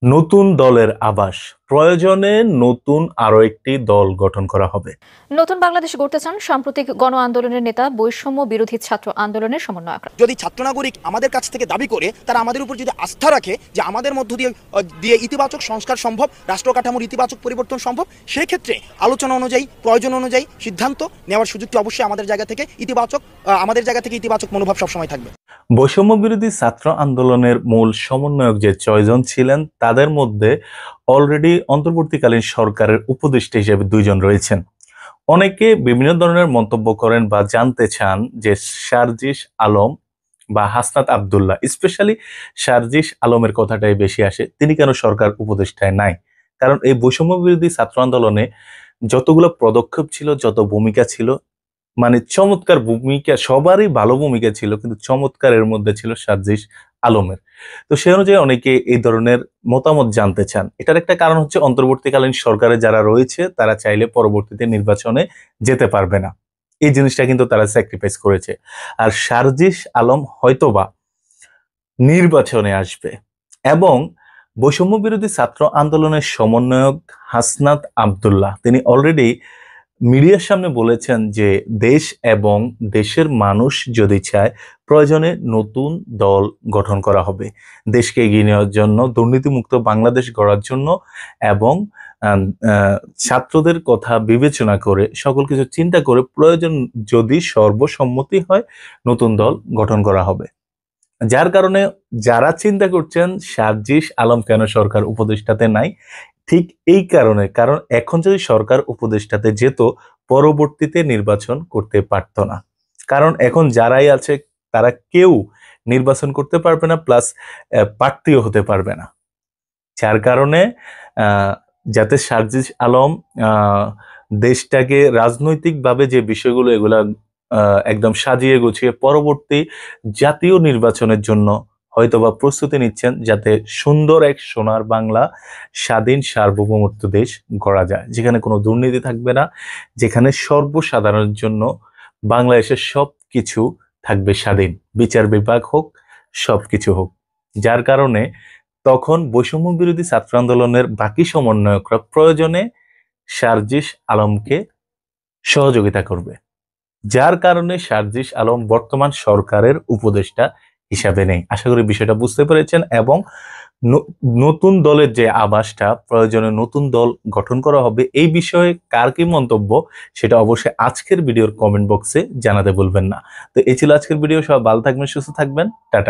নতুন দলের আবাস প্রয়োজনে নতুন আরো একটি দল গঠন করা হবে। নতুন বাংলাদেশ গড়তে চান সাম্প্রতিক গণ আন্দোলনের নেতা বৈষম্য বিরোধী ছাত্র আন্দোলনের সমন্বয়করা। যদি ছাত্র নাগরিক আমাদের কাছ থেকে দাবি করে তারা আমাদের উপর যদি আস্থা রাখে যে আমাদের মধ্য দিয়ে ইতিবাচক সংস্কার সম্ভব, রাষ্ট্র কাঠামোর ইতিবাচক পরিবর্তন সম্ভব, সেই ক্ষেত্রে আলোচনা অনুযায়ী প্রয়োজন অনুযায়ী সিদ্ধান্ত নেওয়ার সুযোগটি অবশ্যই আমাদের জায়গা থেকে ইতিবাচক মনোভাব সবসময় থাকবে। বৈষম্য বিরোধী ছাত্র আন্দোলনের মূল সমন্বয়ক যে ৬ জন ছিলেন তাদের মধ্যে অলরেডি অন্তর্বর্তীকালীন সরকারের উপদেষ্টা হিসেবে ২ জন রয়েছেন। অনেকে বিভিন্ন ধরনের মন্তব্য করেন বা জানতে চান যে সার্জিস আলম বা হাসনাত আব্দুল্লাহ, স্পেশালি সার্জিস আলমের কথাটাই বেশি আসে, তিনি কেন সরকার উপদেষ্টায় নাই। কারণ এই বৈষম্য বিরোধী ছাত্র আন্দোলনে যতগুলো পদক্ষেপ ছিল, যত ভূমিকা ছিল, মানে চমৎকার ভূমিকা, সবারই ভালো ভূমিকা ছিল, কিন্তু চমৎকারের মধ্যে ছিল সার্জিস আলমের। তো সে অনুযায়ী অনেকে এই ধরনের মতামত জানতে চান। এটার একটা কারণ হচ্ছে অন্তর্বর্তীকালীন সরকারে যারা রয়েছে তারা চাইলে পরবর্তীতে নির্বাচনে যেতে পারবে না, এই জিনিসটা কিন্তু তারা স্যাক্রিফাইস করেছে। আর সার্জিস আলম হয়তোবা নির্বাচনে আসবে। এবং বৈষম্য বিরোধী ছাত্র আন্দোলনের সমন্বয়ক হাসনাত আব্দুল্লাহ, তিনি অলরেডি মিডিয়ার সামনে বলেছেন যে দেশ এবং দেশের মানুষ যদি চায় প্রয়োজনে নতুন দল গঠন করা হবে দেশকে এগিয়ে নেওয়ার জন্য, দুর্নীতিমুক্ত বাংলাদেশ গড়ার জন্য, এবং ছাত্রদের কথা বিবেচনা করে সকল কিছু চিন্তা করে প্রয়োজন যদি সর্বসম্মতি হয় নতুন দল গঠন করা হবে। যার কারণে যারা চিন্তা করছেন সার্জিস আলম কেন সরকার উপদেষ্টাতে নাই, ঠিক এই কারণে, কারণ এখন যদি সরকার উপদেষ্টাতে যেত পরবর্তীতে নির্বাচন করতে পারত না। কারণ এখন যারাই আছে তারা কেউ নির্বাচন করতে পারবে না, প্লাস প্রার্থীও হতে পারবে না। যার কারণে যাতে সার্জিস আলম দেশটাকে রাজনৈতিকভাবে যে বিষয়গুলো এগুলা একদম সাজিয়ে গুছিয়ে পরবর্তী জাতীয় নির্বাচনের জন্য হয়তোবা প্রস্তুতি নিচ্ছেন, যাতে সুন্দর এক সোনার বাংলা স্বাধীন সার্বভৌমত্ব দেশ গড়া যায়, যেখানে কোনো দুর্নীতি থাকবে না, যেখানে সর্বসাধারণের জন্য বাংলাদেশের সবকিছু থাকবে স্বাধীন, বিচার বিভাগ হোক, সবকিছু হোক। যার কারণে তখন বৈষম্য বিরোধী ছাত্র আন্দোলনের বাকি সমন্বয়করা প্রয়োজনে সার্জিস আলমকে সহযোগিতা করবে। যার কারণে সার্জিস আলম বর্তমান সরকারের উপদেষ্টা হিসাবে নেই। আশা করি বিষয়টা বুঝতে পেরেছেন। এবং নতুন দলের যে আবাসটা, প্রয়োজনে নতুন দল গঠন করা হবে, এই বিষয়ে কার কি মন্তব্য সেটা অবশ্যই আজকের ভিডিওর কমেন্ট বক্সে জানাতে ভুলবেন না। তো এই ছিল আজকের ভিডিও। সবাই ভালো থাকবেন, সুস্থ থাকবেন, টাটা।